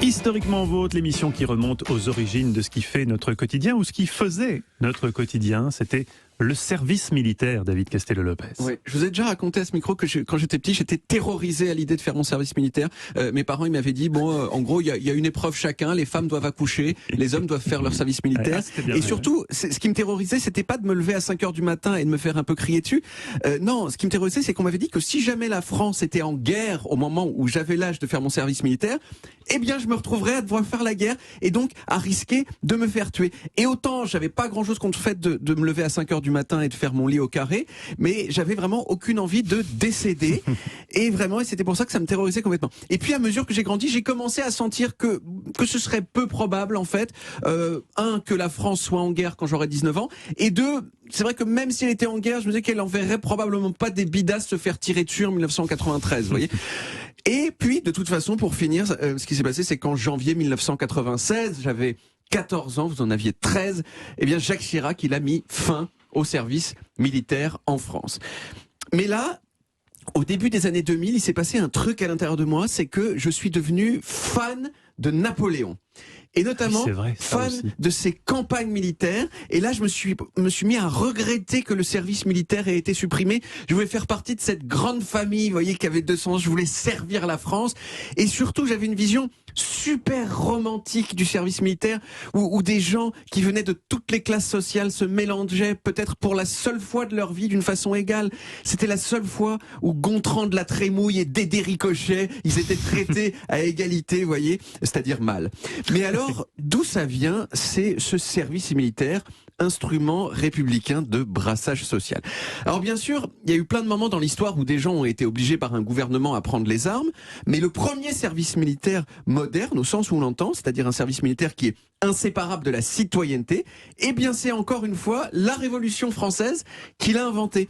Historiquement Vôtre, l'émission qui remonte aux origines de ce qui fait notre quotidien ou ce qui faisait notre quotidien. C'était le service militaire, David Castello-Lopez. Oui, je vous ai déjà raconté à ce micro que quand j'étais petit, j'étais terrorisé à l'idée de faire mon service militaire. Mes parents, ils m'avaient dit, en gros, il y a une épreuve chacun, les femmes doivent accoucher, les hommes doivent faire leur service militaire. Et surtout, ce qui me terrorisait, c'était pas de me lever à 5h du matin et de me faire un peu crier dessus. Non, ce qui me terrorisait, c'est qu'on m'avait dit que si jamais la France était en guerre au moment où j'avais l'âge de faire mon service militaire, eh bien, je me retrouverais à devoir faire la guerre et donc à risquer de me faire tuer. Et autant, j'avais pas grand chose contre le fait de me lever à 5h du matin et de faire mon lit au carré, mais j'avais vraiment aucune envie de décéder. Et c'était pour ça que ça me terrorisait complètement. Et puis, à mesure que j'ai grandi, j'ai commencé à sentir que ce serait peu probable, en fait, que la France soit en guerre quand j'aurai 19 ans, et deux, c'est vrai que même si elle était en guerre, je me disais qu'elle enverrait probablement pas des bidasses se faire tirer dessus en 1993, vous voyez. Et puis, de toute façon, pour finir, ce qui s'est passé, c'est qu'en janvier 1996, j'avais 14 ans, vous en aviez 13, eh bien, Jacques Chirac, il a mis fin au service militaire en France. Mais là, au début des années 2000, il s'est passé un truc à l'intérieur de moi, c'est que je suis devenu fan de Napoléon. Et notamment fan de ses campagnes militaires. Et là, je me suis mis à regretter que le service militaire ait été supprimé. Je voulais faire partie de cette grande famille, vous voyez, qui avait 200 ans. Je voulais servir la France. Et surtout, j'avais une vision super romantique du service militaire, où des gens qui venaient de toutes les classes sociales se mélangeaient, peut-être pour la seule fois de leur vie, d'une façon égale. C'était la seule fois où Gontran de la Trémouille et Dédé Ricochet, ils étaient traités à égalité, vous voyez, c'est-à-dire mal. Mais alors, d'où ça vient, c'est ce service militaire, instrument républicain de brassage social. Alors bien sûr, il y a eu plein de moments dans l'histoire où des gens ont été obligés par un gouvernement à prendre les armes, mais le premier service militaire moderne, au sens où on l'entend, c'est-à-dire un service militaire qui est inséparable de la citoyenneté, eh bien c'est encore une fois la Révolution française qui l'a inventé.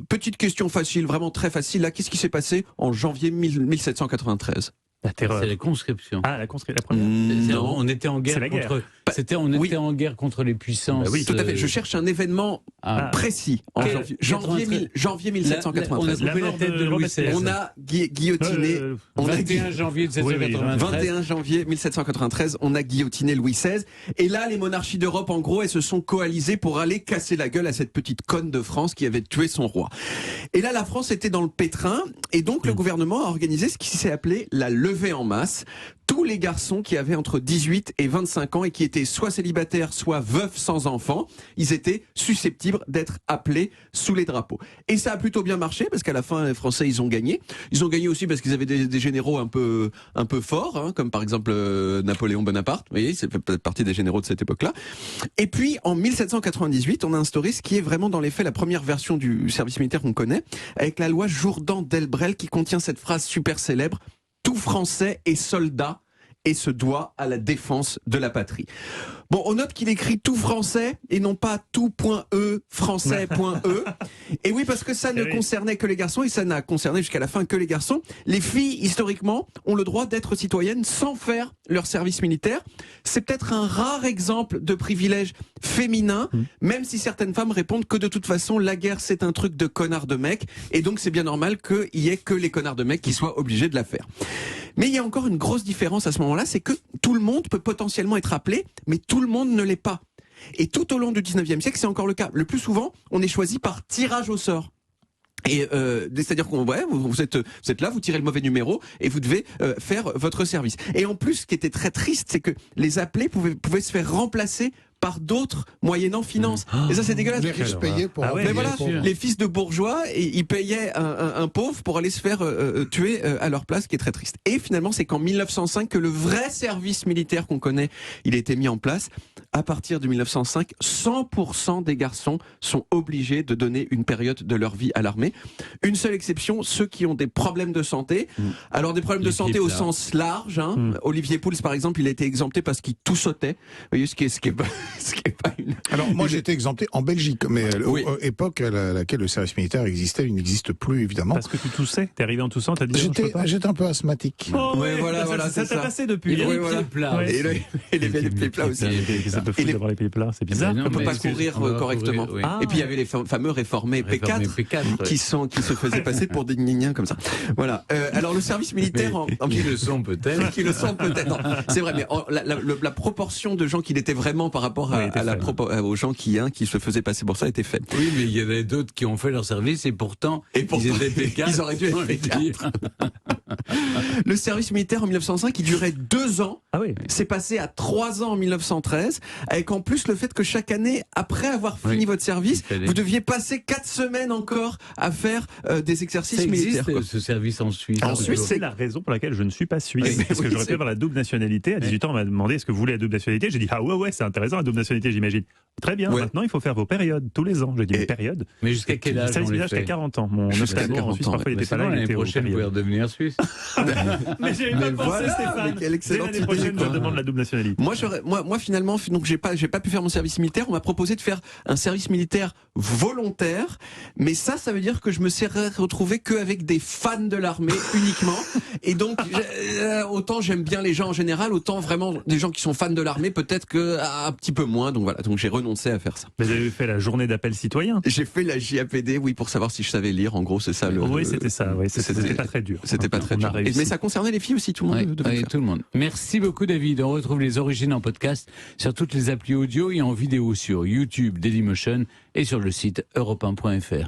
Petite question facile, vraiment très facile, là, qu'est-ce qui s'est passé en janvier 1793 ? La terreur. C'est la conscription. Ah, la conscription, la première. Non, on était en guerre contre. Était en guerre contre les puissances. Bah oui, tout à fait. Je cherche un événement précis. En janvier 1793. On a coupé la tête de Louis XVI. On a guillotiné. 21 janvier 1793. 21 janvier 1793, on a guillotiné Louis XVI. Et là, les monarchies d'Europe, en gros, elles se sont coalisées pour aller casser la gueule à cette petite conne de France qui avait tué son roi. Et là, la France était dans le pétrin. Et donc, le gouvernement a organisé ce qui s'est appelé la levée en masse. Tous les garçons qui avaient entre 18 et 25 ans et qui étaient soit célibataires, soit veufs sans enfants, ils étaient susceptibles d'être appelés sous les drapeaux. Et ça a plutôt bien marché parce qu'à la fin, les Français, ils ont gagné. Ils ont gagné aussi parce qu'ils avaient des généraux un peu forts, hein, comme par exemple Napoléon Bonaparte. Vous voyez, c'est peut-être partie des généraux de cette époque-là. Et puis, en 1798, on a instauré ce qui est vraiment dans les faits la première version du service militaire qu'on connaît, avec la loi Jourdan-Delbrel qui contient cette phrase super célèbre: tout Français est soldat et se doit à la défense de la patrie. Bon, on note qu'il écrit tout français et non pas tout.e, français.e. Et oui, parce que ça ne concernait que les garçons et ça n'a concerné jusqu'à la fin que les garçons. Les filles, historiquement, ont le droit d'être citoyennes sans faire leur service militaire. C'est peut-être un rare exemple de privilège féminin, même si certaines femmes répondent que de toute façon, la guerre, c'est un truc de connards de mecs. Et donc, c'est bien normal qu'il y ait que les connards de mecs qui soient obligés de la faire. Mais il y a encore une grosse différence à ce moment-là, c'est que tout le monde peut potentiellement être appelé, mais tout le monde ne l'est pas. Et tout au long du 19e siècle, c'est encore le cas. Le plus souvent, on est choisi par tirage au sort. Et c'est-à-dire qu'on vous êtes là, vous tirez le mauvais numéro et vous devez faire votre service. Et en plus, ce qui était très triste, c'est que les appelés pouvaient se faire remplacer par d'autres moyennant finance. Et ça, c'est dégueulasse. Les riches payaient pour... Mais voilà, les fils de bourgeois, ils payaient un pauvre pour aller se faire tuer à leur place, ce qui est très triste. Et finalement, c'est qu'en 1905 que le vrai service militaire qu'on connaît, il a été mis en place. À partir de 1905, 100% des garçons sont obligés de donner une période de leur vie à l'armée. Une seule exception, ceux qui ont des problèmes de santé. Alors des problèmes de santé au sens large. Hein. Olivier Pouls, par exemple, il a été exempté parce qu'il tout sautait. Vous voyez ce qui est Ce qui est pas une... Alors moi j'étais exempté en Belgique, mais Oui. époque à laquelle le service militaire existait, il n'existe plus évidemment. Parce que tu toussais, t'es arrivé en toussant, t'as dit non, je peux pas. J'étais un peu asthmatique. Oh, Ouais, oui, voilà, ça c'est t'a ça. passé depuis. Il a hein. les Oui, voilà. pieds plats. Ouais. Et les pieds plats aussi. Ça te fout Et les- d'avoir les pieds plats, c'est bizarre. Mais non, On peut mais pas est-ce que- courir on va correctement. courir, oui. Ah. Et puis il y avait les fameux réformés Réformé P4 P4, qui se faisaient passer pour des gnignins comme ça. Voilà. Alors le service militaire Qui le sont peut-être. qui le sont peut-être. Non, c'est vrai, mais la proportion de gens qui l'étaient vraiment par rapport Oui, était faible. aux gens qui se faisaient passer pour ça était faible. Oui, mais il y en a d'autres qui ont fait leur service et pourtant ils étaient P4. ils auraient dû être on les P4. dire. Le service militaire en 1905, il durait 2 ans. Ah oui. C'est passé à 3 ans en 1913, avec en plus le fait que chaque année, après avoir fini Oui. votre service, Il fallait- vous deviez passer 4 semaines encore à faire des exercices Ça militaires. existe quoi. ce service en Suisse. En Suisse, C'est la raison pour laquelle je ne suis pas suisse. Oui, Parce que oui, j'aurais c'est- pu avoir la double nationalité. À 18 ans, on m'a demandé est-ce que vous voulez la double nationalité. J'ai dit ah ouais, c'est intéressant la double nationalité, j'imagine. Très bien, Ouais. maintenant il faut faire vos périodes tous les ans. J'ai dit Et- une période. Mais jusqu'à quel âge Service on les militaire fait jusqu'à 40 ans. Mon Jusqu'à ophtalmo en 40 Suisse, ans, parfois il Mais était pas sinon, là, il l'année était aux prochaine, vous pouvez périodes. redevenir suisse. Mais j'avais Mais pas pensé, voilà, Stéphane. mais quelle Dès excellente l'année idée, prochaine, je quoi. demande la double nationalité. Moi finalement, donc j'ai pas pu faire mon service militaire. On m'a proposé de faire un service militaire volontaire, mais ça veut dire que je me serais retrouvé qu'avec des fans de l'armée uniquement. Et donc autant j'aime bien les gens en général, autant vraiment des gens qui sont fans de l'armée, peut-être que un petit peu moins. Donc voilà, donc j'ai renoncé à faire ça. Vous avez fait la journée d'appel citoyen. J'ai fait la JAPD, oui, pour savoir si je savais lire. En gros, c'est ça le. Oui, c'était ça. Oui, c'était c'était- pas très dur. C'était pas très On a dur. réussi. Mais ça concernait les filles aussi, tout le monde Ouais, devait le ouais, faire. tout le monde. Merci beaucoup David. On retrouve les origines en podcast sur toutes les applis audio et en vidéo sur YouTube, Dailymotion et sur le site europe1.fr.